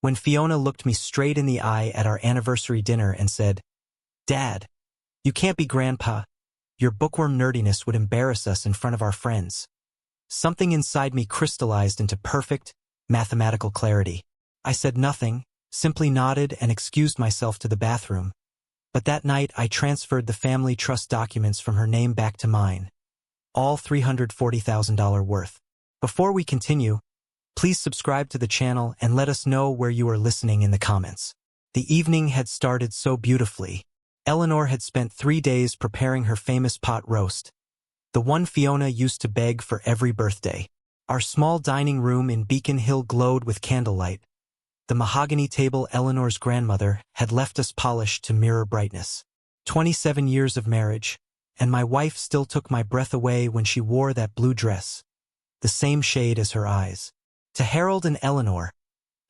When Fiona looked me straight in the eye at our anniversary dinner and said, "Dad, you can't be Grandpa. Your bookworm nerdiness would embarrass us in front of our friends." Something inside me crystallized into perfect, mathematical clarity. I said nothing, simply nodded and excused myself to the bathroom. But that night I transferred the family trust documents from her name back to mine. All $340,000 worth. Before we continue, please subscribe to the channel and let us know where you are listening in the comments. The evening had started so beautifully. Eleanor had spent 3 days preparing her famous pot roast, the one Fiona used to beg for every birthday. Our small dining room in Beacon Hill glowed with candlelight. The mahogany table Eleanor's grandmother had left us polished to mirror brightness. 27 years of marriage, and my wife still took my breath away when she wore that blue dress, the same shade as her eyes. To Harold and Eleanor,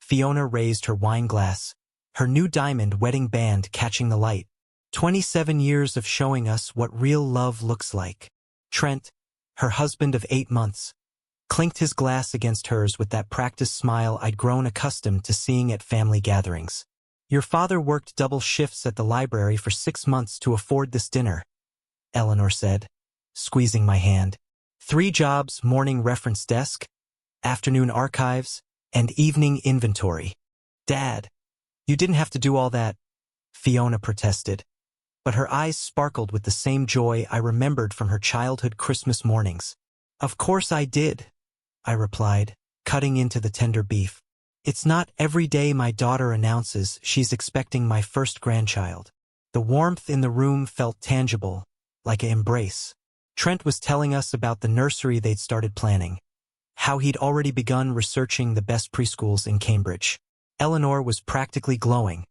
Fiona raised her wine glass, her new diamond wedding band catching the light. 27 years of showing us what real love looks like. Trent, her husband of 8 months, clinked his glass against hers with that practiced smile I'd grown accustomed to seeing at family gatherings. "Your father worked double shifts at the library for 6 months to afford this dinner," Eleanor said, squeezing my hand. 3 jobs: morning reference desk, afternoon archives, and evening inventory. "Dad, you didn't have to do all that," Fiona protested. But her eyes sparkled with the same joy I remembered from her childhood Christmas mornings. "Of course I did," I replied, cutting into the tender beef. "It's not every day my daughter announces she's expecting my first grandchild." The warmth in the room felt tangible, like an embrace. Trent was telling us about the nursery they'd started planning, how he'd already begun researching the best preschools in Cambridge. Eleanor was practically glowing,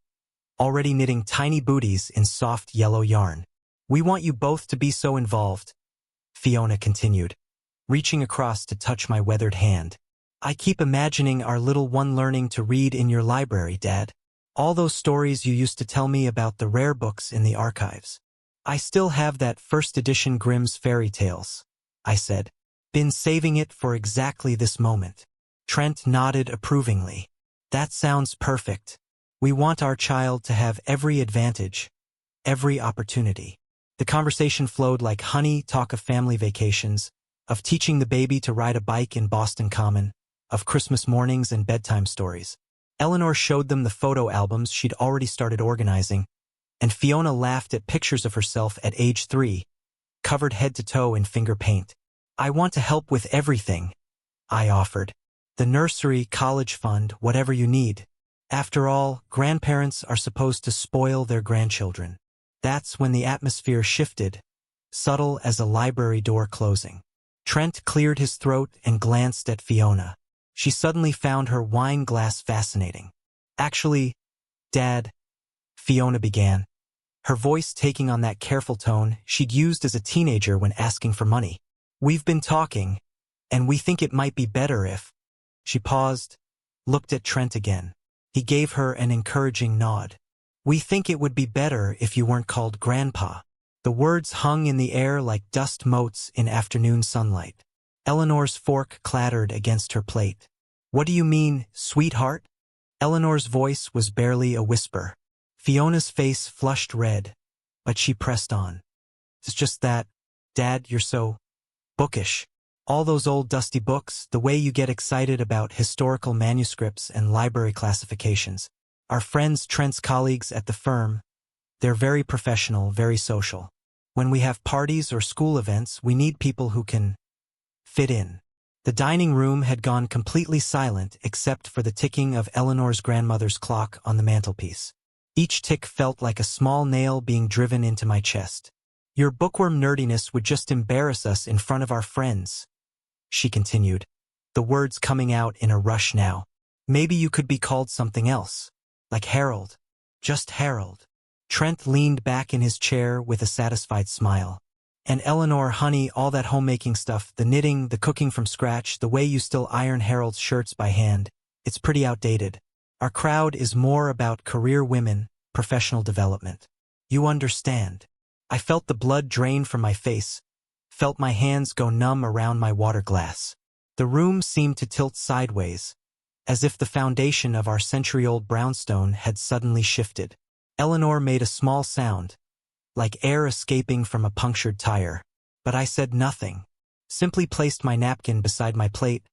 already knitting tiny booties in soft yellow yarn. "We want you both to be so involved," Fiona continued, reaching across to touch my weathered hand. "I keep imagining our little one learning to read in your library, Dad. All those stories you used to tell me about the rare books in the archives. I still have that first edition Grimm's fairy tales," I said. "Been saving it for exactly this moment." Trent nodded approvingly. "That sounds perfect. We want our child to have every advantage, every opportunity." The conversation flowed like honey, talk of family vacations, of teaching the baby to ride a bike in Boston Common, of Christmas mornings and bedtime stories. Eleanor showed them the photo albums she'd already started organizing, and Fiona laughed at pictures of herself at age 3, covered head to toe in finger paint. "I want to help with everything," I offered. "The nursery, college fund, whatever you need. After all, grandparents are supposed to spoil their grandchildren." That's when the atmosphere shifted, subtle as a library door closing. Trent cleared his throat and glanced at Fiona. She suddenly found her wine glass fascinating. "Actually, Dad," Fiona began, her voice taking on that careful tone she'd used as a teenager when asking for money. "We've been talking, and we think it might be better if—" She paused, looked at Trent again. He gave her an encouraging nod. "We think it would be better if you weren't called Grandpa." The words hung in the air like dust motes in afternoon sunlight. Eleanor's fork clattered against her plate. "What do you mean, sweetheart?" Eleanor's voice was barely a whisper. Fiona's face flushed red, but she pressed on. "It's just that, Dad, you're so bookish. All those old dusty books, the way you get excited about historical manuscripts and library classifications. Our friends, Trent's colleagues at the firm, they're very professional, very social. When we have parties or school events, we need people who can fit in." The dining room had gone completely silent except for the ticking of Eleanor's grandmother's clock on the mantelpiece. Each tick felt like a small nail being driven into my chest. "Your bookworm nerdiness would just embarrass us in front of our friends," she continued, the words coming out in a rush now. "Maybe you could be called something else, like Harold. Just Harold." Trent leaned back in his chair with a satisfied smile. "And Eleanor, honey, all that homemaking stuff, the knitting, the cooking from scratch, the way you still iron Harold's shirts by hand, it's pretty outdated. Our crowd is more about career women, professional development. You understand." I felt the blood drain from my face, felt my hands go numb around my water glass. The room seemed to tilt sideways, as if the foundation of our century-old brownstone had suddenly shifted. Eleanor made a small sound, like air escaping from a punctured tire, but I said nothing, simply placed my napkin beside my plate,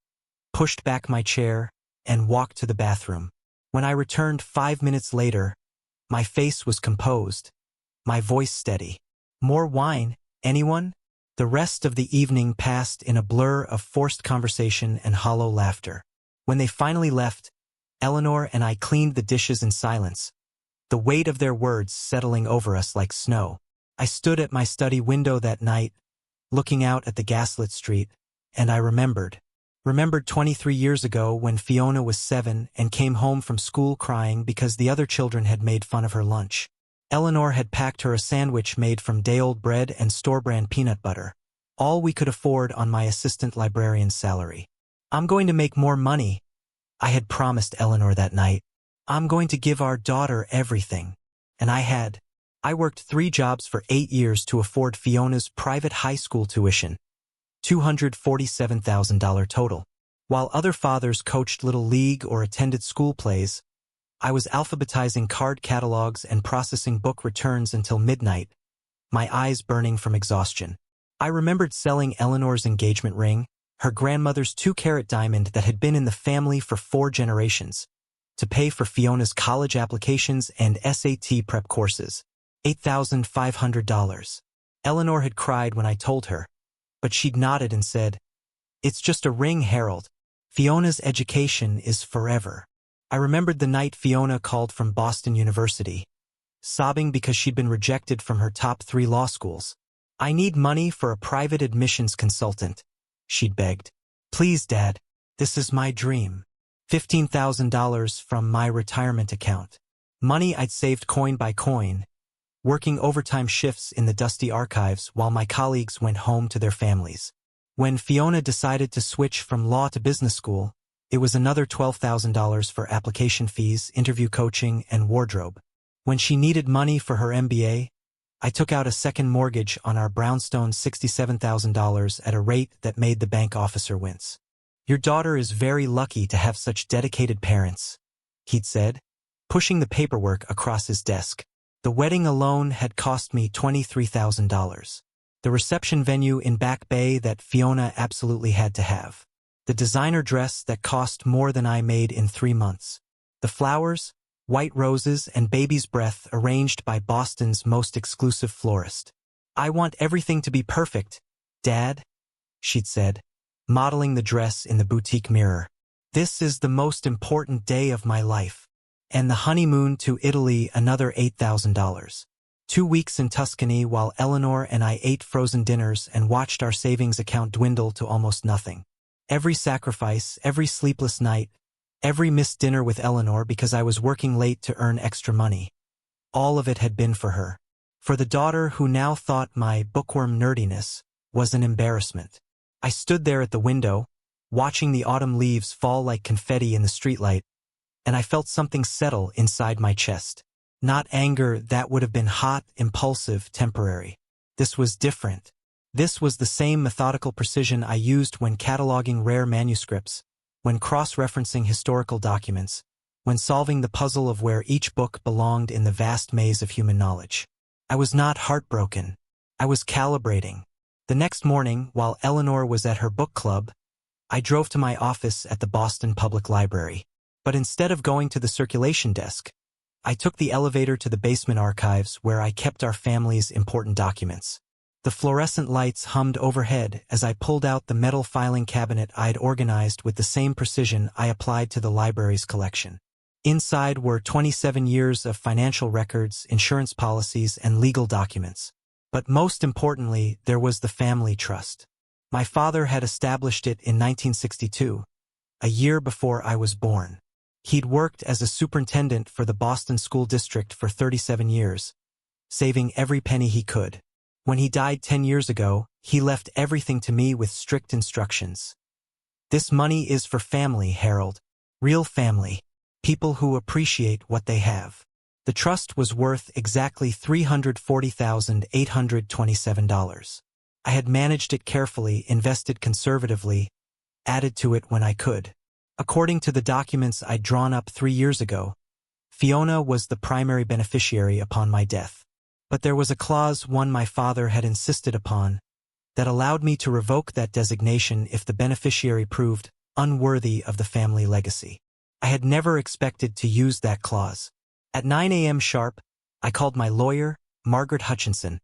pushed back my chair, and walked to the bathroom. When I returned 5 minutes later, my face was composed, my voice steady. More wine, anyone? The rest of the evening passed in a blur of forced conversation and hollow laughter. When they finally left, Eleanor and I cleaned the dishes in silence, the weight of their words settling over us like snow. I stood at my study window that night, looking out at the gaslit street, and I remembered 23 years ago when Fiona was 7 and came home from school crying because the other children had made fun of her lunch. Eleanor had packed her a sandwich made from day-old bread and store-brand peanut butter, all we could afford on my assistant librarian's salary. "I'm going to make more money," I had promised Eleanor that night. "I'm going to give our daughter everything." And I had. I worked 3 jobs for 8 years to afford Fiona's private high school tuition, $247,000 total. While other fathers coached little league or attended school plays, I was alphabetizing card catalogs and processing book returns until midnight, my eyes burning from exhaustion. I remembered selling Eleanor's engagement ring, her grandmother's 2-carat diamond that had been in the family for 4 generations, to pay for Fiona's college applications and SAT prep courses, $8,500. Eleanor had cried when I told her, but she'd nodded and said, "It's just a ring, Harold. Fiona's education is forever." I remembered the night Fiona called from Boston University, sobbing because she'd been rejected from her top 3 law schools. "I need money for a private admissions consultant," she'd begged. "Please, Dad, this is my dream." $15,000 from my retirement account. Money I'd saved coin by coin, working overtime shifts in the dusty archives while my colleagues went home to their families. When Fiona decided to switch from law to business school, it was another $12,000 for application fees, interview coaching, and wardrobe. When she needed money for her MBA, I took out a second mortgage on our brownstone, $67,000 at a rate that made the bank officer wince. "Your daughter is very lucky to have such dedicated parents," he'd said, pushing the paperwork across his desk. The wedding alone had cost me $23,000. The reception venue in Back Bay that Fiona absolutely had to have. The designer dress that cost more than I made in 3 months. The flowers, white roses, and baby's breath arranged by Boston's most exclusive florist. "I want everything to be perfect, Dad," she'd said, modeling the dress in the boutique mirror. "This is the most important day of my life." And the honeymoon to Italy, another $8,000. 2 weeks in Tuscany while Eleanor and I ate frozen dinners and watched our savings account dwindle to almost nothing. Every sacrifice, every sleepless night, every missed dinner with Eleanor because I was working late to earn extra money. All of it had been for her. For the daughter who now thought my bookworm nerdiness was an embarrassment. I stood there at the window, watching the autumn leaves fall like confetti in the streetlight, and I felt something settle inside my chest. Not anger that would have been hot, impulsive, temporary. This was different. This was the same methodical precision I used when cataloging rare manuscripts, when cross-referencing historical documents, when solving the puzzle of where each book belonged in the vast maze of human knowledge. I was not heartbroken. I was calibrating. The next morning, while Eleanor was at her book club, I drove to my office at the Boston Public Library. But instead of going to the circulation desk, I took the elevator to the basement archives where I kept our family's important documents. The fluorescent lights hummed overhead as I pulled out the metal filing cabinet I'd organized with the same precision I applied to the library's collection. Inside were 27 years of financial records, insurance policies, and legal documents. But most importantly, there was the family trust. My father had established it in 1962, a year before I was born. He'd worked as a superintendent for the Boston School District for 37 years, saving every penny he could. When he died 10 years ago, he left everything to me with strict instructions. "This money is for family, Harold. Real family. People who appreciate what they have." The trust was worth exactly $340,827. I had managed it carefully, invested conservatively, added to it when I could. According to the documents I'd drawn up 3 years ago, Fiona was the primary beneficiary upon my death. But there was a clause one my father had insisted upon that allowed me to revoke that designation if the beneficiary proved unworthy of the family legacy. I had never expected to use that clause. At 9 a.m. sharp, I called my lawyer, Margaret Hutchinson,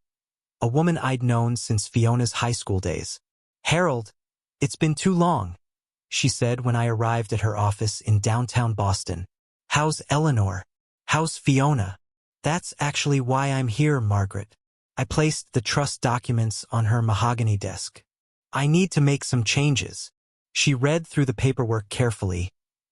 a woman I'd known since Fiona's high school days. "Harold, it's been too long," she said when I arrived at her office in downtown Boston. "How's Eleanor? How's Fiona?" "That's actually why I'm here, Margaret." I placed the trust documents on her mahogany desk. "I need to make some changes." She read through the paperwork carefully,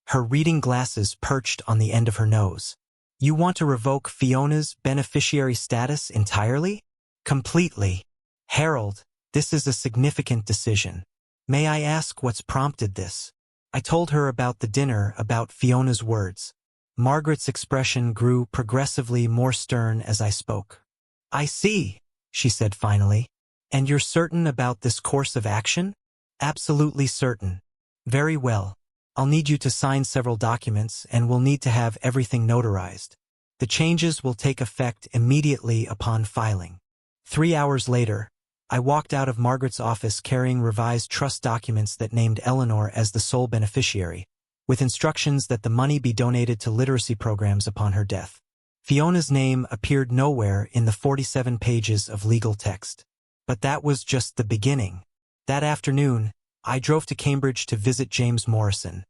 her reading glasses perched on the end of her nose. "You want to revoke Fiona's beneficiary status entirely?" "Completely." "Harold, this is a significant decision. May I ask what's prompted this?" I told her about the dinner, about Fiona's words. Margaret's expression grew progressively more stern as I spoke. "I see," she said finally. "And you're certain about this course of action?" "Absolutely certain." "Very well. I'll need you to sign several documents, and we'll need to have everything notarized. The changes will take effect immediately upon filing." 3 hours later, I walked out of Margaret's office carrying revised trust documents that named Eleanor as the sole beneficiary, with instructions that the money be donated to literacy programs upon her death. Fiona's name appeared nowhere in the 47 pages of legal text. But that was just the beginning. That afternoon, I drove to Cambridge to visit James Morrison,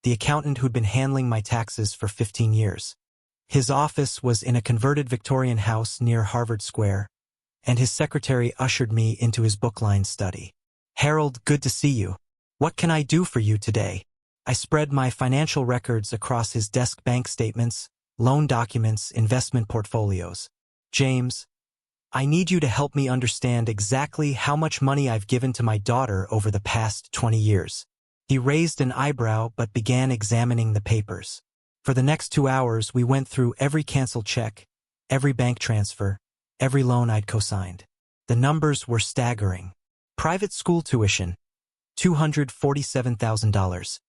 the accountant who'd been handling my taxes for 15 years. His office was in a converted Victorian house near Harvard Square, and his secretary ushered me into his book-lined study. "Harold, good to see you. What can I do for you today?" I spread my financial records across his desk: bank statements, loan documents, investment portfolios. "James, I need you to help me understand exactly how much money I've given to my daughter over the past 20 years. He raised an eyebrow but began examining the papers. For the next 2 hours, we went through every canceled check, every bank transfer, every loan I'd co-signed. The numbers were staggering. Private school tuition, $247,000.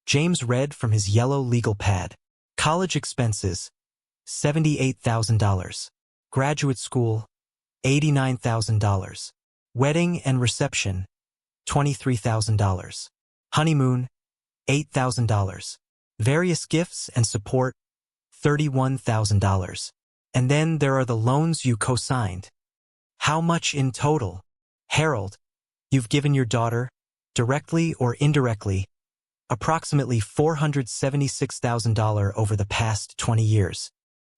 James read from his yellow legal pad. College expenses, $78,000. Graduate school, $89,000. Wedding and reception, $23,000. Honeymoon, $8,000. Various gifts and support, $31,000. And then there are the loans you co-signed. How much in total? Harold, you've given your daughter, directly or indirectly, approximately $476,000 over the past 20 years.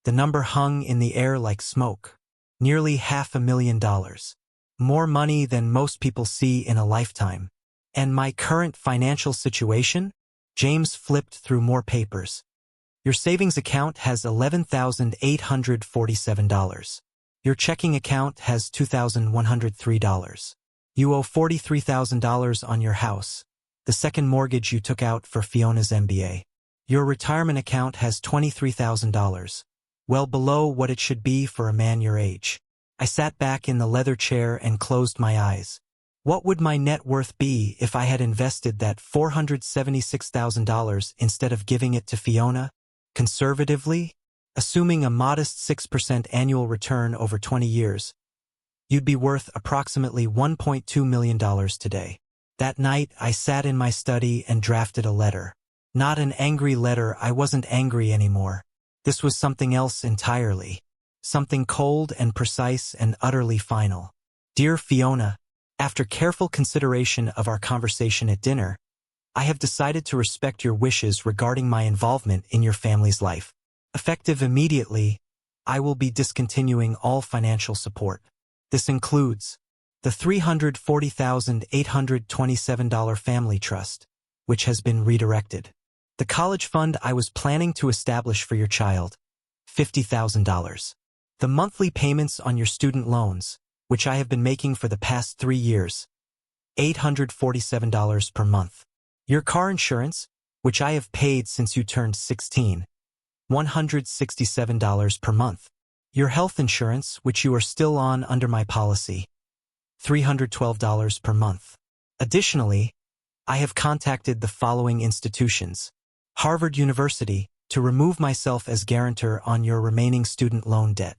The number hung in the air like smoke. Nearly $500,000. More money than most people see in a lifetime. And my current financial situation? James flipped through more papers. Your savings account has $11,847. Your checking account has $2,103. You owe $43,000 on your house, the second mortgage you took out for Fiona's MBA. Your retirement account has $23,000, well below what it should be for a man your age. I sat back in the leather chair and closed my eyes. What would my net worth be if I had invested that $476,000 instead of giving it to Fiona? Conservatively, assuming a modest 6% annual return over 20 years, you'd be worth approximately $1.2 million today. That night, I sat in my study and drafted a letter. Not an angry letter. I wasn't angry anymore. This was something else entirely. Something cold and precise and utterly final. Dear Fiona, after careful consideration of our conversation at dinner, I have decided to respect your wishes regarding my involvement in your family's life. Effective immediately, I will be discontinuing all financial support. This includes the $340,827 family trust, which has been redirected. The college fund I was planning to establish for your child, $50,000. The monthly payments on your student loans, which I have been making for the past 3 years, $847 per month. Your car insurance, which I have paid since you turned 16, $167 per month. Your health insurance, which you are still on under my policy, $312 per month. Additionally, I have contacted the following institutions. Harvard University, to remove myself as guarantor on your remaining student loan debt.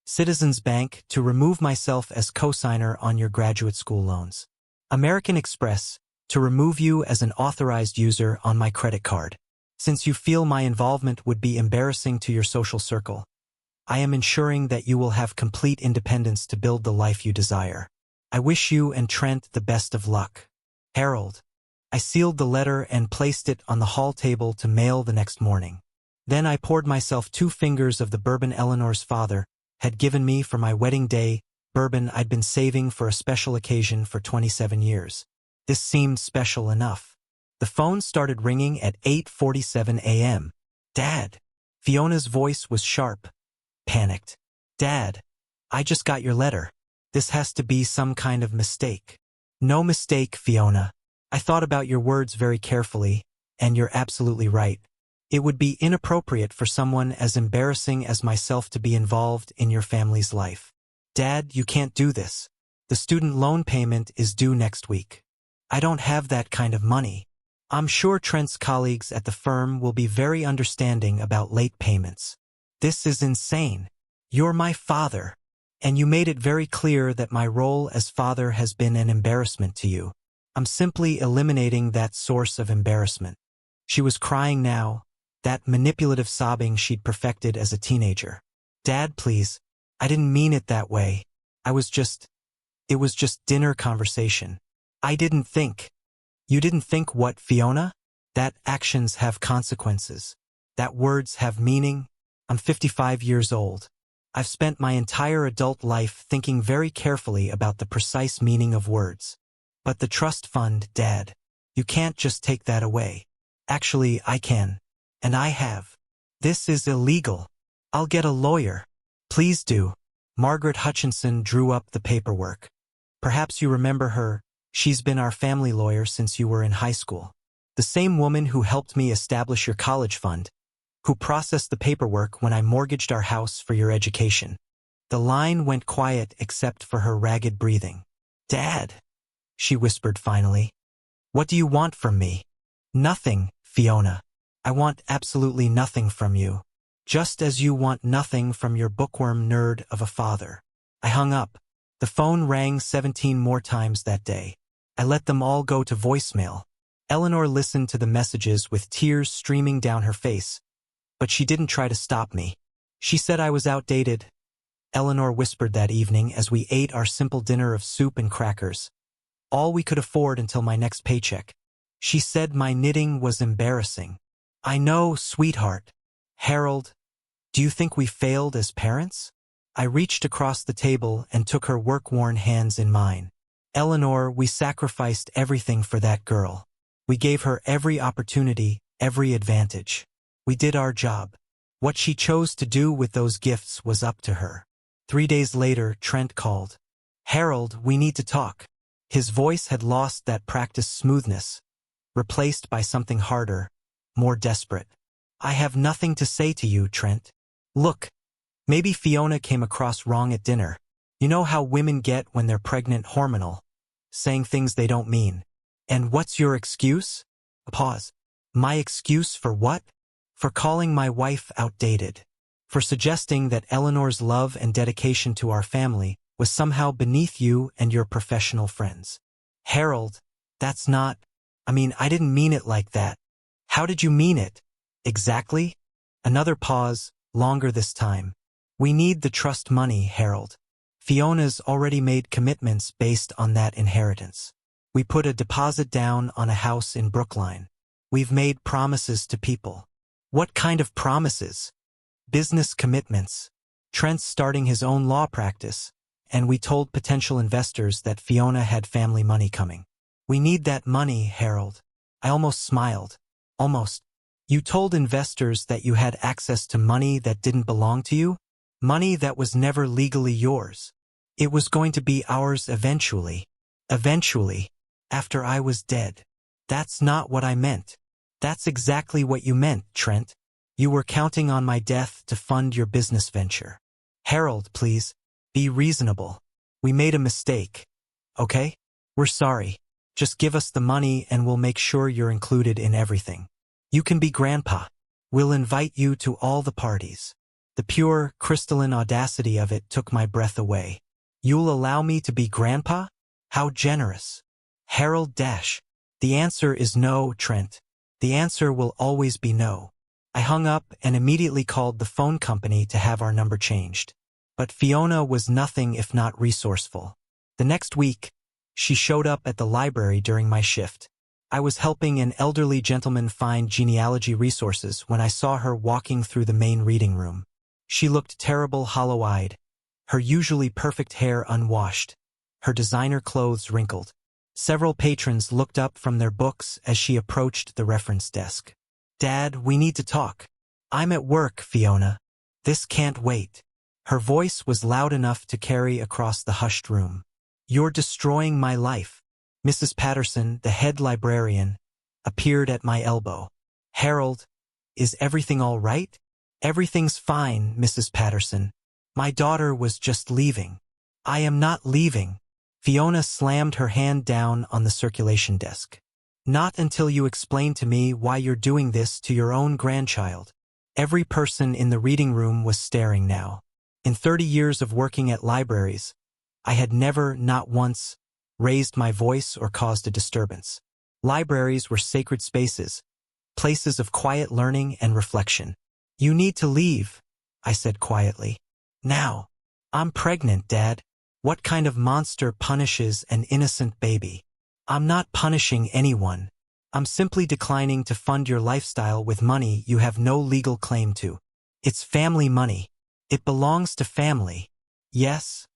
Citizens Bank, to remove myself as cosigner on your graduate school loans. American Express, to remove you as an authorized user on my credit card. Since you feel my involvement would be embarrassing to your social circle, I am ensuring that you will have complete independence to build the life you desire. I wish you and Trent the best of luck. Harold. I sealed the letter and placed it on the hall table to mail the next morning. Then I poured myself 2 fingers of the bourbon Eleanor's father had given me for my wedding day, bourbon I'd been saving for a special occasion for 27 years. This seemed special enough. The phone started ringing at 8:47 a.m. Dad. Fiona's voice was sharp. Panicked. Dad. I just got your letter. This has to be some kind of mistake. No mistake, Fiona. I thought about your words very carefully, and you're absolutely right. It would be inappropriate for someone as embarrassing as myself to be involved in your family's life. Dad, you can't do this. The student loan payment is due next week. I don't have that kind of money. I'm sure Trent's colleagues at the firm will be very understanding about late payments. This is insane. You're my father, and you made it very clear that my role as father has been an embarrassment to you. I'm simply eliminating that source of embarrassment. She was crying now, that manipulative sobbing she'd perfected as a teenager. Dad, please. I didn't mean it that way. It was just dinner conversation. I didn't think. You didn't think what, Fiona? That actions have consequences. That words have meaning. I'm 55 years old. I've spent my entire adult life thinking very carefully about the precise meaning of words. But the trust fund, Dad, you can't just take that away. Actually, I can. And I have. This is illegal. I'll get a lawyer. Please do. Margaret Hutchinson drew up the paperwork. Perhaps you remember her. She's been our family lawyer since you were in high school. The same woman who helped me establish your college fund, who processed the paperwork when I mortgaged our house for your education. The line went quiet except for her ragged breathing. Dad, she whispered finally. What do you want from me? Nothing, Fiona. I want absolutely nothing from you. Just as you want nothing from your bookworm nerd of a father. I hung up. The phone rang 17 more times that day. I let them all go to voicemail. Eleanor listened to the messages with tears streaming down her face, but she didn't try to stop me. She said I was outdated. Eleanor whispered that evening as we ate our simple dinner of soup and crackers, all we could afford until my next paycheck. She said my knitting was embarrassing. I know, sweetheart. Harold, do you think we failed as parents? I reached across the table and took her work-worn hands in mine. Eleanor, we sacrificed everything for that girl. We gave her every opportunity, every advantage. We did our job. What she chose to do with those gifts was up to her. 3 days later, Trent called. Harold, we need to talk. His voice had lost that practiced smoothness, replaced by something harder, more desperate. I have nothing to say to you, Trent. Look, maybe Fiona came across wrong at dinner. You know how women get when they're pregnant, hormonal, saying things they don't mean. And what's your excuse? A pause. My excuse for what? For calling my wife outdated. For suggesting that Eleanor's love and dedication to our family was somehow beneath you and your professional friends. Harold, that's not... I didn't mean it like that. How did you mean it? Exactly? Another pause, longer this time. We need the trust money, Harold. Fiona's already made commitments based on that inheritance. We put a deposit down on a house in Brookline. We've made promises to people. What kind of promises? Business commitments. Trent's starting his own law practice, and we told potential investors that Fiona had family money coming. We need that money, Harold. I almost smiled. Almost. You told investors that you had access to money that didn't belong to you? Money that was never legally yours. It was going to be ours eventually. Eventually. After I was dead. That's not what I meant. That's exactly what you meant, Trent. You were counting on my death to fund your business venture. Harold, please, be reasonable. We made a mistake. Okay? We're sorry. Just give us the money and we'll make sure you're included in everything. You can be Grandpa. We'll invite you to all the parties. The pure, crystalline audacity of it took my breath away. You'll allow me to be Grandpa? How generous. Harold Dash. The answer is no, Trent. The answer will always be no. I hung up and immediately called the phone company to have our number changed. But Fiona was nothing if not resourceful. The next week, she showed up at the library during my shift. I was helping an elderly gentleman find genealogy resources when I saw her walking through the main reading room. She looked terrible, hollow-eyed, her usually perfect hair unwashed, her designer clothes wrinkled. Several patrons looked up from their books as she approached the reference desk. "Dad, we need to talk." "I'm at work, Fiona. This can't wait." Her voice was loud enough to carry across the hushed room. "You're destroying my life." Mrs. Patterson, the head librarian, appeared at my elbow. "Harold, is everything all right?" "Everything's fine, Mrs. Patterson. My daughter was just leaving." "I am not leaving." Fiona slammed her hand down on the circulation desk. "Not until you explain to me why you're doing this to your own grandchild." Every person in the reading room was staring now. In 30 years of working at libraries, I had never, not once, raised my voice or caused a disturbance. Libraries were sacred spaces, places of quiet learning and reflection. "You need to leave," I said quietly. "Now." "I'm pregnant, Dad. What kind of monster punishes an innocent baby?" "I'm not punishing anyone. I'm simply declining to fund your lifestyle with money you have no legal claim to. It's family money. It belongs to family." "Yes,"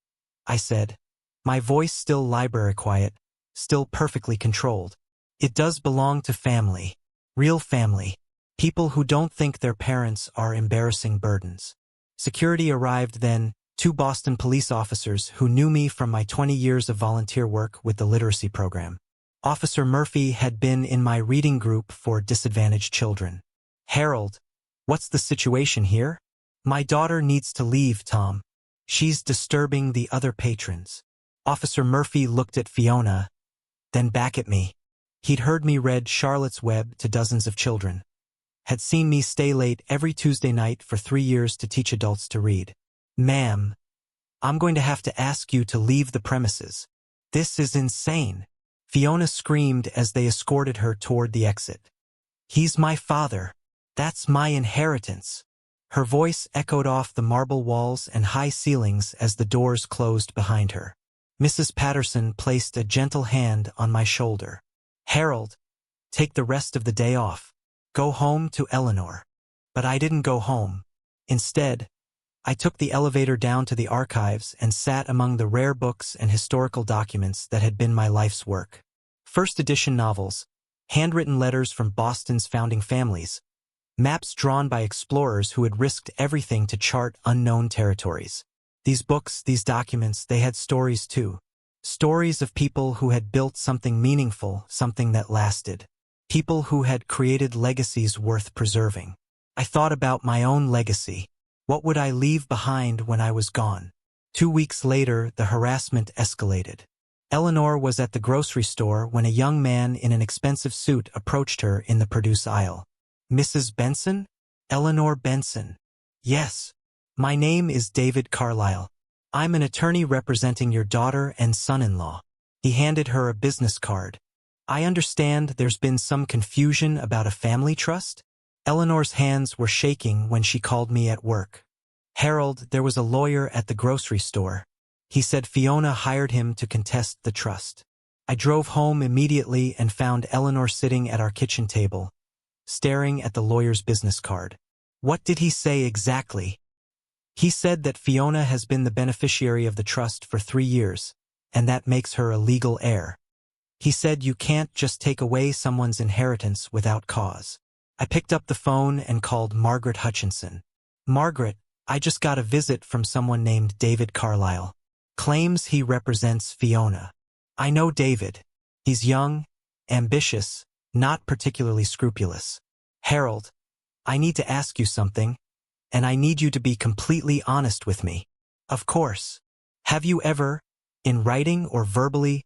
I said, my voice still library quiet, still perfectly controlled. "It does belong to family. Real family. People who don't think their parents are embarrassing burdens." Security arrived then, 2 Boston police officers who knew me from my 20 years of volunteer work with the literacy program. Officer Murphy had been in my reading group for disadvantaged children. "Harold, what's the situation here?" "My daughter needs to leave, Tom. She's disturbing the other patrons." Officer Murphy looked at Fiona, then back at me. He'd heard me read Charlotte's Web to dozens of children, had seen me stay late every Tuesday night for 3 years to teach adults to read. "Ma'am, I'm going to have to ask you to leave the premises. This is insane." Fiona screamed as they escorted her toward the exit. "He's my father. That's my inheritance." Her voice echoed off the marble walls and high ceilings as the doors closed behind her. Mrs. Patterson placed a gentle hand on my shoulder. "Harold, take the rest of the day off. Go home to Eleanor." But I didn't go home. Instead, I took the elevator down to the archives and sat among the rare books and historical documents that had been my life's work. First edition novels, handwritten letters from Boston's founding families, maps drawn by explorers who had risked everything to chart unknown territories. These books, these documents, they had stories too. Stories of people who had built something meaningful, something that lasted. People who had created legacies worth preserving. I thought about my own legacy. What would I leave behind when I was gone? 2 weeks later, the harassment escalated. Eleanor was at the grocery store when a young man in an expensive suit approached her in the produce aisle. "Mrs. Benson?" "Eleanor Benson." "Yes. My name is David Carlyle. I'm an attorney representing your daughter and son-in-law." He handed her a business card. "I understand there's been some confusion about a family trust?" Eleanor's hands were shaking when she called me at work. "Harold, there was a lawyer at the grocery store. He said Fiona hired him to contest the trust." I drove home immediately and found Eleanor sitting at our kitchen table, staring at the lawyer's business card. "What did he say exactly?" "He said that Fiona has been the beneficiary of the trust for 3 years, and that makes her a legal heir. He said you can't just take away someone's inheritance without cause." I picked up the phone and called Margaret Hutchinson. "Margaret, I just got a visit from someone named David Carlyle. Claims he represents Fiona." "I know David. He's young, ambitious, not particularly scrupulous." "Harold, I need to ask you something, and I need you to be completely honest with me." "Of course. Have you ever, in writing or verbally,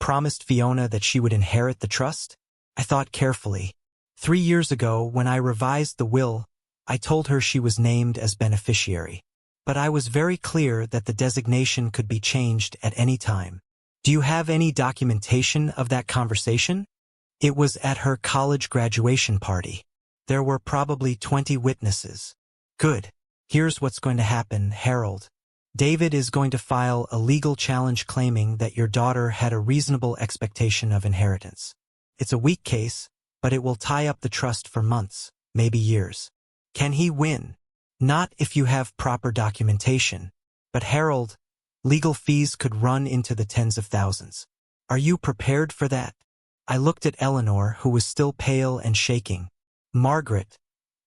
promised Fiona that she would inherit the trust? I thought carefully. 3 years ago, when I revised the will, I told her she was named as beneficiary. But I was very clear that the designation could be changed at any time. Do you have any documentation of that conversation? It was at her college graduation party. There were probably 20 witnesses. Good. Here's what's going to happen, Harold. David is going to file a legal challenge claiming that your daughter had a reasonable expectation of inheritance. It's a weak case, but it will tie up the trust for months, maybe years. Can he win? Not if you have proper documentation. But Harold, legal fees could run into the tens of thousands. Are you prepared for that? I looked at Eleanor, who was still pale and shaking. Margaret,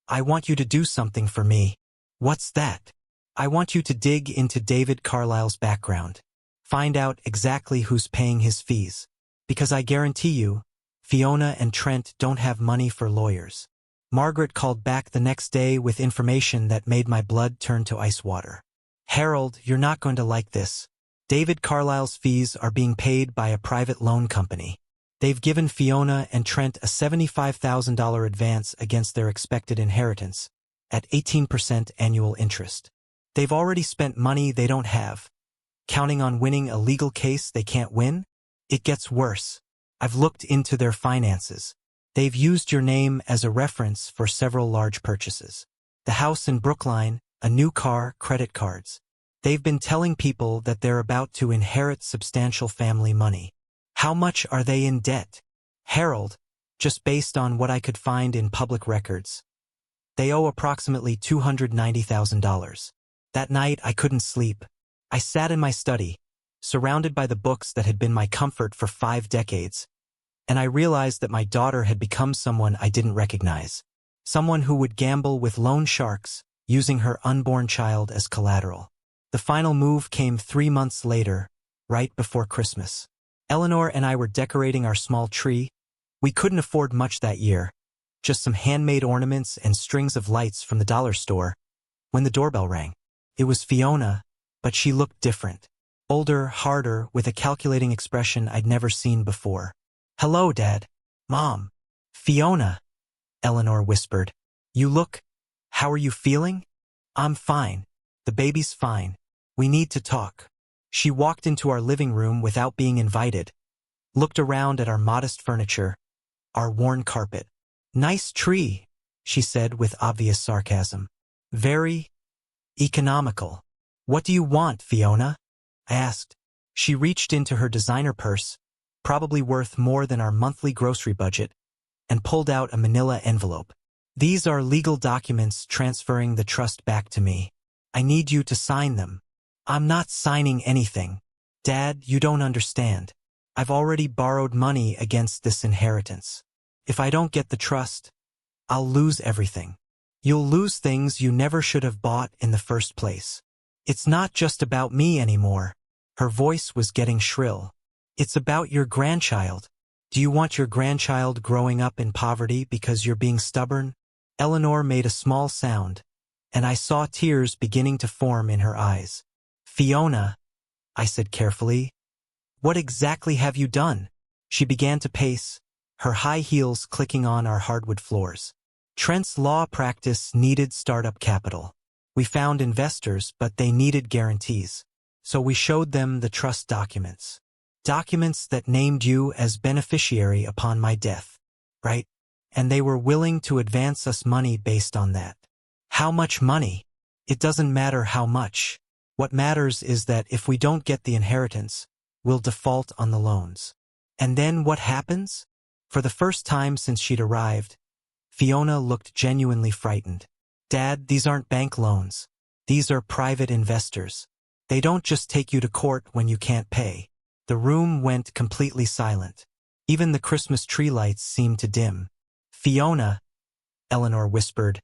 I want you to do something for me. What's that? I want you to dig into David Carlisle's background. Find out exactly who's paying his fees. Because I guarantee you, Fiona and Trent don't have money for lawyers. Margaret called back the next day with information that made my blood turn to ice water. Harold, you're not going to like this. David Carlisle's fees are being paid by a private loan company. They've given Fiona and Trent a $75,000 advance against their expected inheritance, at 18% annual interest. They've already spent money they don't have. Counting on winning a legal case they can't win? It gets worse. I've looked into their finances. They've used your name as a reference for several large purchases. The house in Brookline, a new car, credit cards. They've been telling people that they're about to inherit substantial family money. How much are they in debt? Harold, just based on what I could find in public records, they owe approximately $290,000. That night I couldn't sleep. I sat in my study, surrounded by the books that had been my comfort for 5 decades, and I realized that my daughter had become someone I didn't recognize. Someone who would gamble with loan sharks, using her unborn child as collateral. The final move came 3 months later, right before Christmas. Eleanor and I were decorating our small tree. We couldn't afford much that year, just some handmade ornaments and strings of lights from the dollar store, when the doorbell rang. It was Fiona, but she looked different. Older, harder, with a calculating expression I'd never seen before. Hello, Dad. Mom. Fiona, Eleanor whispered. You look. How are you feeling? I'm fine. The baby's fine. We need to talk. She walked into our living room without being invited, looked around at our modest furniture, our worn carpet. Nice tree, she said with obvious sarcasm. Very economical. What do you want, Fiona? I asked. She reached into her designer purse, probably worth more than our monthly grocery budget, and pulled out a manila envelope. These are legal documents transferring the trust back to me. I need you to sign them. I'm not signing anything. Dad, you don't understand. I've already borrowed money against this inheritance. If I don't get the trust, I'll lose everything. You'll lose things you never should have bought in the first place. It's not just about me anymore. Her voice was getting shrill. It's about your grandchild. Do you want your grandchild growing up in poverty because you're being stubborn? Eleanor made a small sound, and I saw tears beginning to form in her eyes. Fiona, I said carefully, what exactly have you done? She began to pace, her high heels clicking on our hardwood floors. Trent's law practice needed startup capital. We found investors, but they needed guarantees. So we showed them the trust documents. Documents that named you as beneficiary upon my death, right? And they were willing to advance us money based on that. How much money? It doesn't matter how much. What matters is that if we don't get the inheritance, we'll default on the loans. And then what happens? For the first time since she'd arrived, Fiona looked genuinely frightened. Dad, these aren't bank loans. These are private investors. They don't just take you to court when you can't pay. The room went completely silent. Even the Christmas tree lights seemed to dim. Fiona, Eleanor whispered,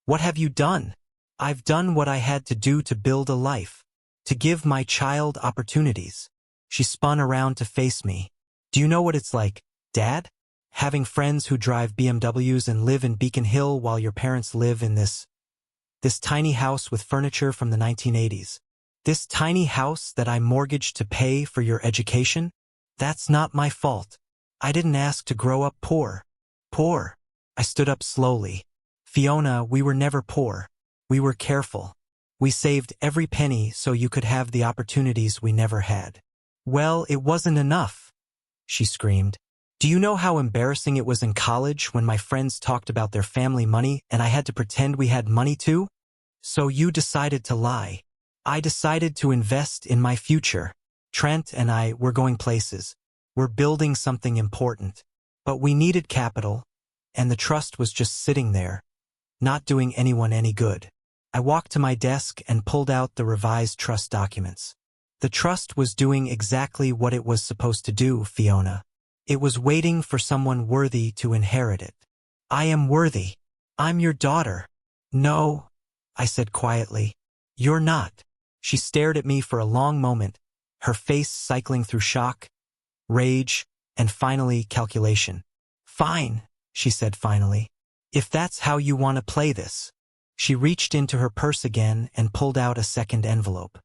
what have you done? I've done what I had to do to build a life, to give my child opportunities. She spun around to face me. Do you know what it's like, Dad? Having friends who drive BMWs and live in Beacon Hill while your parents live in this tiny house with furniture from the 1980s. This tiny house that I mortgaged to pay for your education? That's not my fault. I didn't ask to grow up poor. Poor. I stood up slowly. Fiona, we were never poor. We were careful. We saved every penny so you could have the opportunities we never had. Well, it wasn't enough, she screamed. Do you know how embarrassing it was in college when my friends talked about their family money and I had to pretend we had money too? So you decided to lie. I decided to invest in my future. Trent and I were going places. We're building something important. But we needed capital, and the trust was just sitting there, not doing anyone any good. I walked to my desk and pulled out the revised trust documents. The trust was doing exactly what it was supposed to do, Fiona. It was waiting for someone worthy to inherit it. I am worthy. I'm your daughter. No, I said quietly. You're not. She stared at me for a long moment, her face cycling through shock, rage, and finally calculation. Fine, she said finally. If that's how you want to play this. She reached into her purse again and pulled out a second envelope.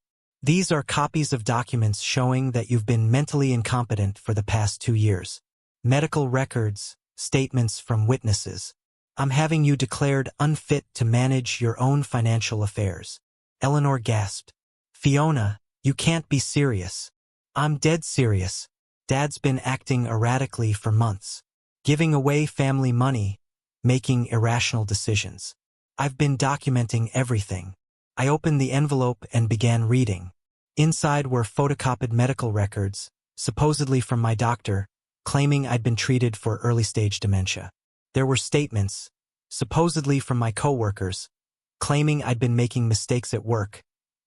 These are copies of documents showing that you've been mentally incompetent for the past 2 years. Medical records, statements from witnesses. I'm having you declared unfit to manage your own financial affairs. Eleanor gasped. Fiona, you can't be serious. I'm dead serious. Dad's been acting erratically for months, giving away family money, making irrational decisions. I've been documenting everything. I opened the envelope and began reading. Inside were photocopied medical records, supposedly from my doctor, claiming I'd been treated for early-stage dementia. There were statements, supposedly from my coworkers, claiming I'd been making mistakes at work,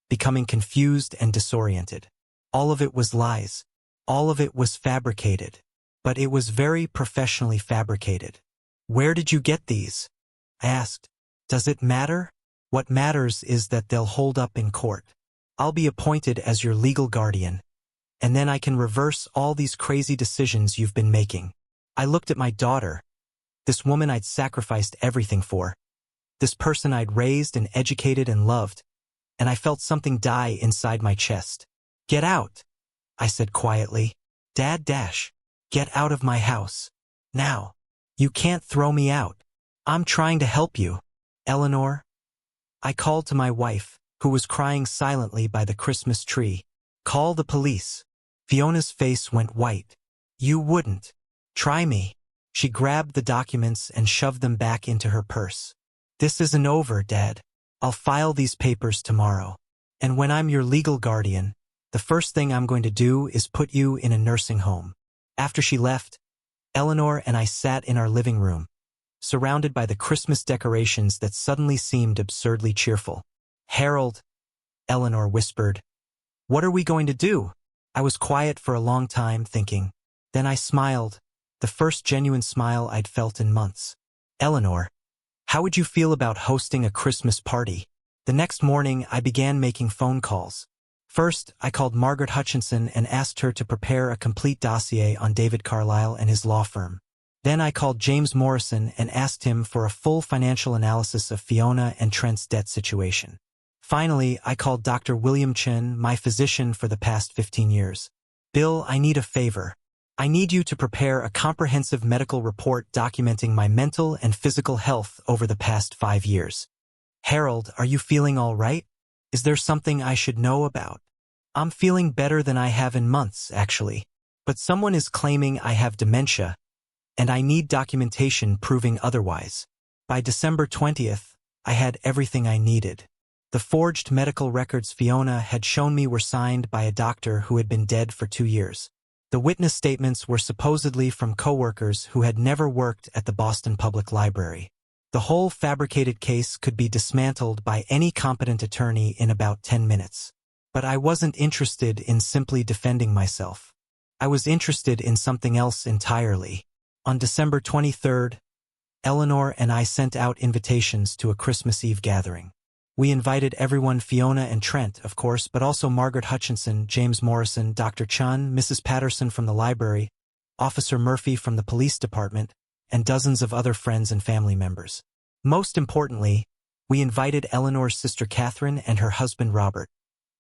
becoming confused and disoriented. All of it was lies. All of it was fabricated. But it was very professionally fabricated. Where did you get these? I asked. Does it matter? What matters is that they'll hold up in court. I'll be appointed as your legal guardian, and then I can reverse all these crazy decisions you've been making. I looked at my daughter, this woman I'd sacrificed everything for, this person I'd raised and educated and loved, and I felt something die inside my chest. Get out, I said quietly. Dad, get out of my house. Now. You can't throw me out. I'm trying to help you. Eleanor. I called to my wife, who was crying silently by the Christmas tree. Call the police. Fiona's face went white. You wouldn't. Try me. She grabbed the documents and shoved them back into her purse. This isn't over, Dad. I'll file these papers tomorrow. And when I'm your legal guardian, the first thing I'm going to do is put you in a nursing home. After she left, Eleanor and I sat in our living room, surrounded by the Christmas decorations that suddenly seemed absurdly cheerful. Harold, Eleanor whispered. What are we going to do? I was quiet for a long time, thinking. Then I smiled, the first genuine smile I'd felt in months. Eleanor, how would you feel about hosting a Christmas party? The next morning, I began making phone calls. First, I called Margaret Hutchinson and asked her to prepare a complete dossier on David Carlisle and his law firm. Then I called James Morrison and asked him for a full financial analysis of Fiona and Trent's debt situation. Finally, I called Dr. William Chen, my physician for the past 15 years. Bill, I need a favor. I need you to prepare a comprehensive medical report documenting my mental and physical health over the past 5 years. Harold, are you feeling all right? Is there something I should know about? I'm feeling better than I have in months, actually. But someone is claiming I have dementia, and I need documentation proving otherwise. By December 20th, I had everything I needed. The forged medical records Fiona had shown me were signed by a doctor who had been dead for 2 years. The witness statements were supposedly from coworkers who had never worked at the Boston Public Library. The whole fabricated case could be dismantled by any competent attorney in about 10 minutes. But I wasn't interested in simply defending myself. I was interested in something else entirely. On December 23rd, Eleanor and I sent out invitations to a Christmas Eve gathering. We invited everyone, Fiona and Trent, of course, but also Margaret Hutchinson, James Morrison, Dr. Chun, Mrs. Patterson from the library, Officer Murphy from the police department, and dozens of other friends and family members. Most importantly, we invited Eleanor's sister Catherine and her husband Robert,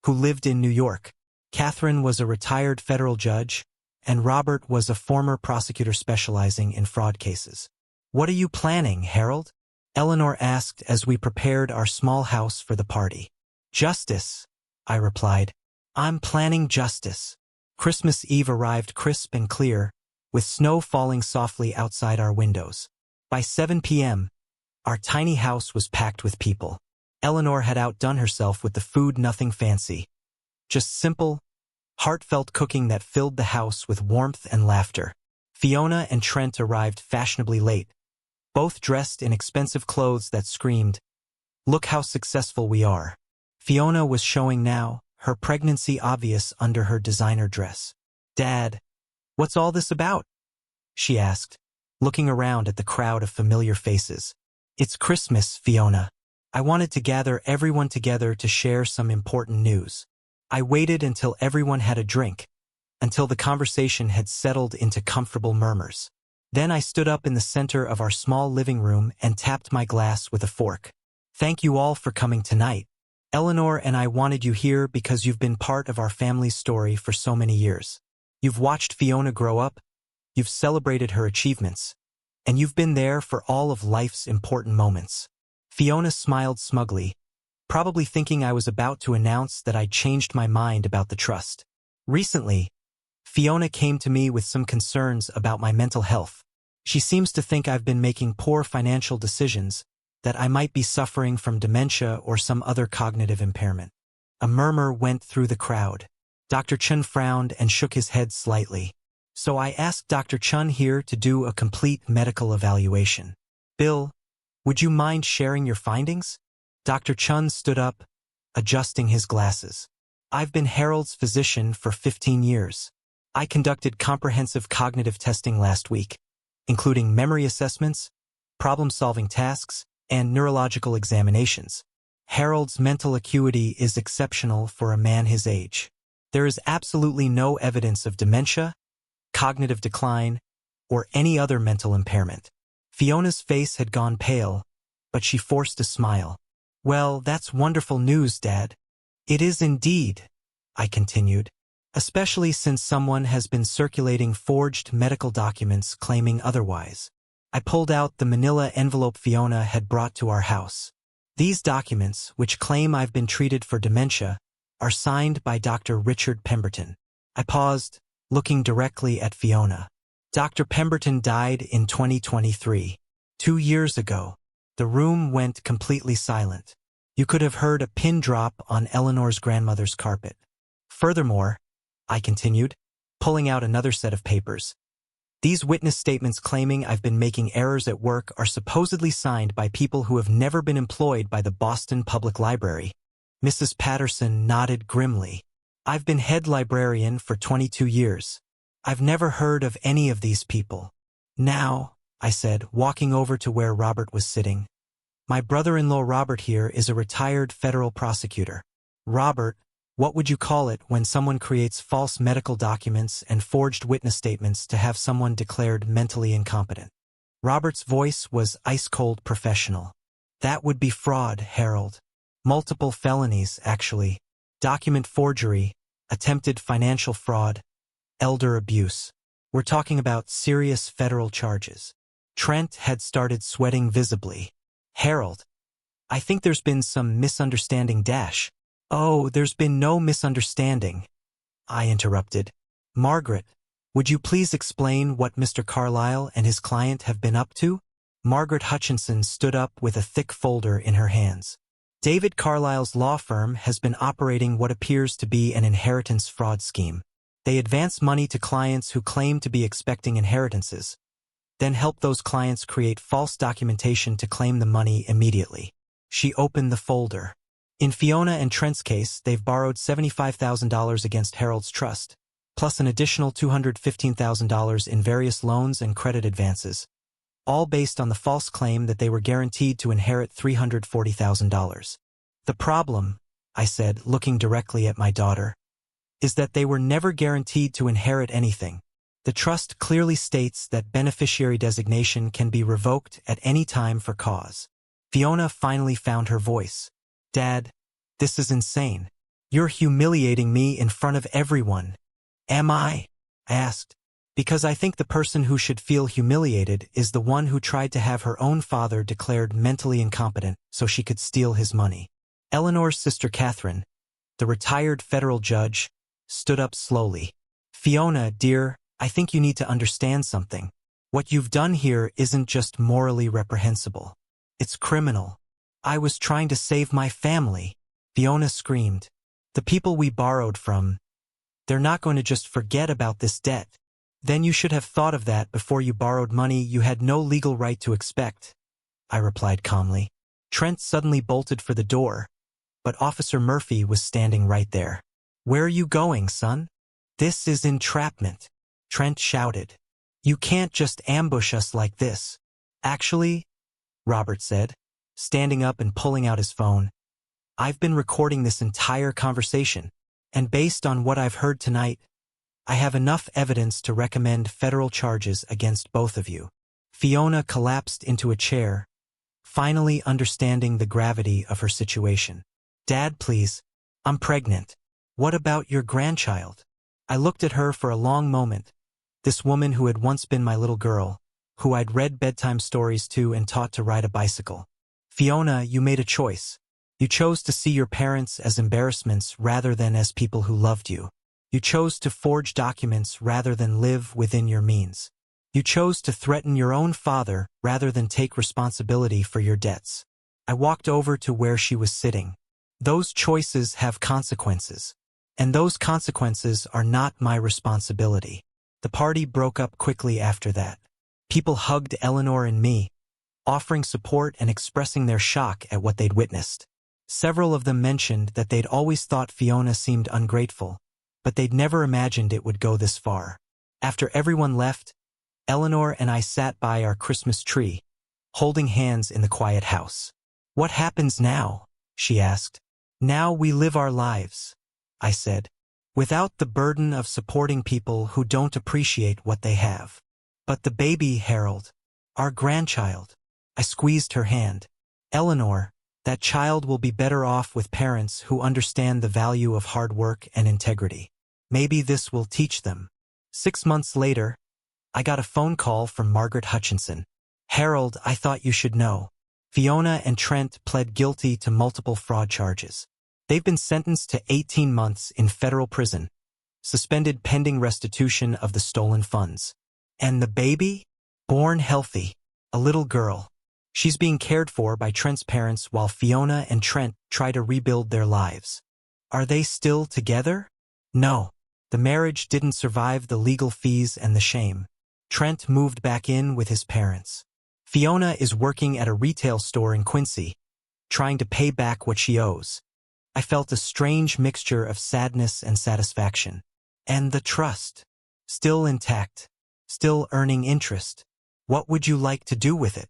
who lived in New York. Catherine was a retired federal judge, and Robert was a former prosecutor specializing in fraud cases. "What are you planning, Harold?" Eleanor asked as we prepared our small house for the party. "Justice," I replied. "I'm planning justice." Christmas Eve arrived crisp and clear, with snow falling softly outside our windows. By 7 p.m., our tiny house was packed with people. Eleanor had outdone herself with the food, nothing fancy. Just simple, heartfelt cooking that filled the house with warmth and laughter. Fiona and Trent arrived fashionably late, both dressed in expensive clothes that screamed, "Look how successful we are." Fiona was showing now, her pregnancy obvious under her designer dress. "Dad, what's all this about?" she asked, looking around at the crowd of familiar faces. "It's Christmas, Fiona. I wanted to gather everyone together to share some important news." I waited until everyone had a drink, until the conversation had settled into comfortable murmurs. Then I stood up in the center of our small living room and tapped my glass with a fork. "Thank you all for coming tonight. Eleanor and I wanted you here because you've been part of our family's story for so many years. You've watched Fiona grow up, you've celebrated her achievements, and you've been there for all of life's important moments." Fiona smiled smugly, probably thinking I was about to announce that I'd changed my mind about the trust. Recently, Fiona came to me with some concerns about my mental health. She seems to think I've been making poor financial decisions, that I might be suffering from dementia or some other cognitive impairment. A murmur went through the crowd. Dr. Chun frowned and shook his head slightly. So I asked Dr. Chun here to do a complete medical evaluation. "Bill, would you mind sharing your findings?" Dr. Chun stood up, adjusting his glasses. "I've been Harold's physician for 15 years. I conducted comprehensive cognitive testing last week, including memory assessments, problem-solving tasks, and neurological examinations. Harold's mental acuity is exceptional for a man his age. There is absolutely no evidence of dementia, cognitive decline, or any other mental impairment." Fiona's face had gone pale, but she forced a smile. "Well, that's wonderful news, Dad." "It is indeed," I continued, "especially since someone has been circulating forged medical documents claiming otherwise." I pulled out the manila envelope Fiona had brought to our house. "These documents, which claim I've been treated for dementia, are signed by Dr. Richard Pemberton." I paused, looking directly at Fiona. "Dr. Pemberton died in 2023. 2 years ago." The room went completely silent. You could have heard a pin drop on Eleanor's grandmother's carpet. "Furthermore," I continued, pulling out another set of papers, "these witness statements claiming I've been making errors at work are supposedly signed by people who have never been employed by the Boston Public Library." Mrs. Patterson nodded grimly. "I've been head librarian for 22 years. I've never heard of any of these people." "Now," I said, walking over to where Robert was sitting, "my brother-in-law Robert here is a retired federal prosecutor. Robert, what would you call it when someone creates false medical documents and forged witness statements to have someone declared mentally incompetent?" Robert's voice was ice-cold professional. "That would be fraud, Harold. Multiple felonies, actually. Document forgery, attempted financial fraud, elder abuse. We're talking about serious federal charges." Trent had started sweating visibly. "Harold, I think there's been some misunderstanding dash." "Oh, there's been no misunderstanding," I interrupted. "Margaret, would you please explain what Mr. Carlyle and his client have been up to?" Margaret Hutchinson stood up with a thick folder in her hands. "David Carlyle's law firm has been operating what appears to be an inheritance fraud scheme. They advance money to clients who claim to be expecting inheritances, then help those clients create false documentation to claim the money immediately." She opened the folder. "In Fiona and Trent's case, they've borrowed $75,000 against Harold's trust, plus an additional $215,000 in various loans and credit advances, all based on the false claim that they were guaranteed to inherit $340,000. The problem," I said, looking directly at my daughter, "is that they were never guaranteed to inherit anything. The trust clearly states that beneficiary designation can be revoked at any time for cause." Fiona finally found her voice. "Dad, this is insane. You're humiliating me in front of everyone." "Am I?" I asked, Because I think the person who should feel humiliated is the one who tried to have her own father declared mentally incompetent so she could steal his money. Eleanor's sister Catherine, the retired federal judge, stood up slowly. Fiona, dear, I think you need to understand something. What you've done here isn't just morally reprehensible. It's criminal. I was trying to save my family, Fiona screamed. The people we borrowed from, they're not going to just forget about this debt. Then you should have thought of that before you borrowed money you had no legal right to expect, I replied calmly. Trent suddenly bolted for the door, but Officer Murphy was standing right there. Where are you going, son? This is entrapment, Trent shouted. You can't just ambush us like this. Actually, Robert said, standing up and pulling out his phone, I've been recording this entire conversation, and based on what I've heard tonight, I have enough evidence to recommend federal charges against both of you. Fiona collapsed into a chair, finally understanding the gravity of her situation. Dad, please. I'm pregnant. What about your grandchild? I looked at her for a long moment, this woman who had once been my little girl, who I'd read bedtime stories to and taught to ride a bicycle. Fiona, you made a choice. You chose to see your parents as embarrassments rather than as people who loved you. You chose to forge documents rather than live within your means. You chose to threaten your own father rather than take responsibility for your debts. I walked over to where she was sitting. Those choices have consequences, and those consequences are not my responsibility. The party broke up quickly after that. People hugged Eleanor and me, offering support and expressing their shock at what they'd witnessed. Several of them mentioned that they'd always thought Fiona seemed ungrateful, but they'd never imagined it would go this far. After everyone left, Eleanor and I sat by our Christmas tree, holding hands in the quiet house. What happens now? She asked. Now we live our lives, I said, without the burden of supporting people who don't appreciate what they have. But the baby, Harold, our grandchild. I squeezed her hand. Eleanor, that child will be better off with parents who understand the value of hard work and integrity. Maybe this will teach them. 6 months later, I got a phone call from Margaret Hutchinson. Harold, I thought you should know. Fiona and Trent pled guilty to multiple fraud charges. They've been sentenced to 18 months in federal prison, suspended pending restitution of the stolen funds. And the baby? Born healthy, a little girl. She's being cared for by Trent's parents while Fiona and Trent try to rebuild their lives. Are they still together? No. The marriage didn't survive the legal fees and the shame. Trent moved back in with his parents. Fiona is working at a retail store in Quincy, trying to pay back what she owes. I felt a strange mixture of sadness and satisfaction. And the trust. Still intact. Still earning interest. What would you like to do with it?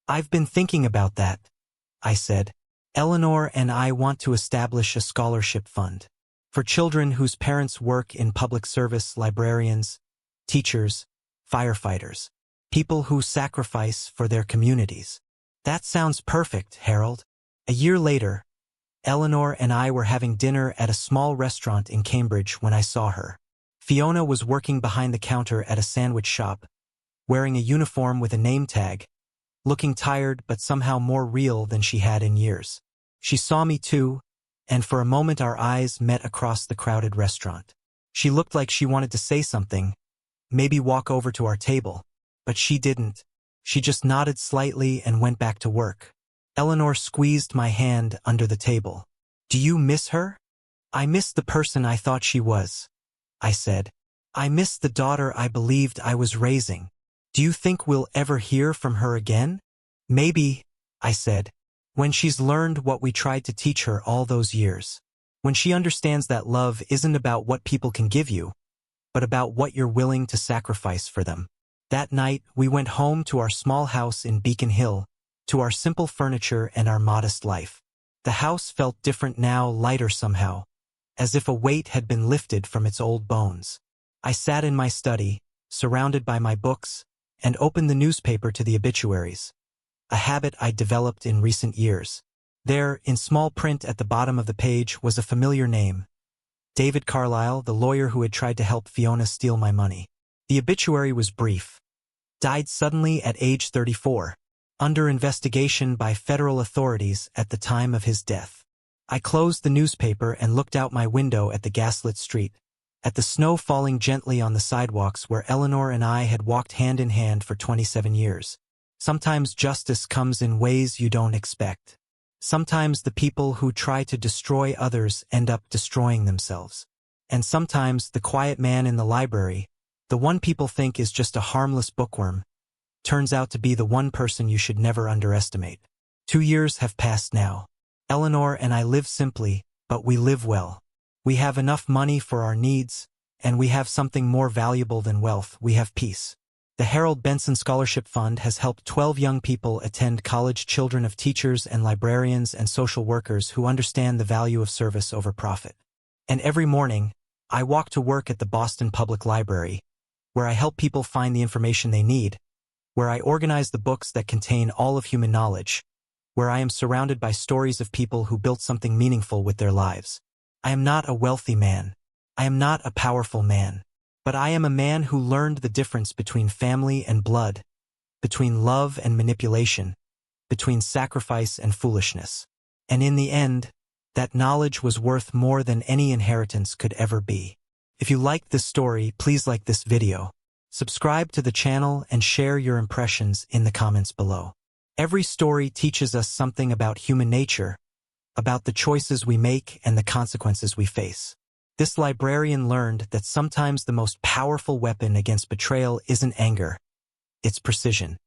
I've been thinking about that, I said. Eleanor and I want to establish a scholarship fund for children whose parents work in public service, librarians, teachers, firefighters, people who sacrifice for their communities. That sounds perfect, Harold. A year later, Eleanor and I were having dinner at a small restaurant in Cambridge when I saw her. Fiona was working behind the counter at a sandwich shop, wearing a uniform with a name tag, looking tired but somehow more real than she had in years. She saw me too, and for a moment our eyes met across the crowded restaurant. She looked like she wanted to say something, maybe walk over to our table, but she didn't. She just nodded slightly and went back to work. Eleanor squeezed my hand under the table. Do you miss her? I miss the person I thought she was, I said. I miss the daughter I believed I was raising. Do you think we'll ever hear from her again? Maybe, I said, when she's learned what we tried to teach her all those years. When she understands that love isn't about what people can give you, but about what you're willing to sacrifice for them. That night, we went home to our small house in Beacon Hill, to our simple furniture and our modest life. The house felt different now, lighter somehow, as if a weight had been lifted from its old bones. I sat in my study, surrounded by my books, and opened the newspaper to the obituaries, a habit I'd developed in recent years. There, in small print at the bottom of the page, was a familiar name. David Carlyle, the lawyer who had tried to help Fiona steal my money. The obituary was brief. Died suddenly at age 34. Under investigation by federal authorities at the time of his death. I closed the newspaper and looked out my window at the gaslit street, at the snow falling gently on the sidewalks where Eleanor and I had walked hand in hand for 27 years. Sometimes justice comes in ways you don't expect. Sometimes the people who try to destroy others end up destroying themselves. And sometimes the quiet man in the library, the one people think is just a harmless bookworm, turns out to be the one person you should never underestimate. 2 years have passed now. Eleanor and I live simply, but we live well. We have enough money for our needs, and we have something more valuable than wealth. We have peace. The Harold Benson Scholarship Fund has helped 12 young people attend college, children of teachers and librarians and social workers who understand the value of service over profit. And every morning, I walk to work at the Boston Public Library, where I help people find the information they need, where I organize the books that contain all of human knowledge, where I am surrounded by stories of people who built something meaningful with their lives. I am not a wealthy man. I am not a powerful man. But I am a man who learned the difference between family and blood, between love and manipulation, between sacrifice and foolishness. And in the end, that knowledge was worth more than any inheritance could ever be. If you liked this story, please like this video. Subscribe to the channel and share your impressions in the comments below. Every story teaches us something about human nature, about the choices we make and the consequences we face. This librarian learned that sometimes the most powerful weapon against betrayal isn't anger, it's precision.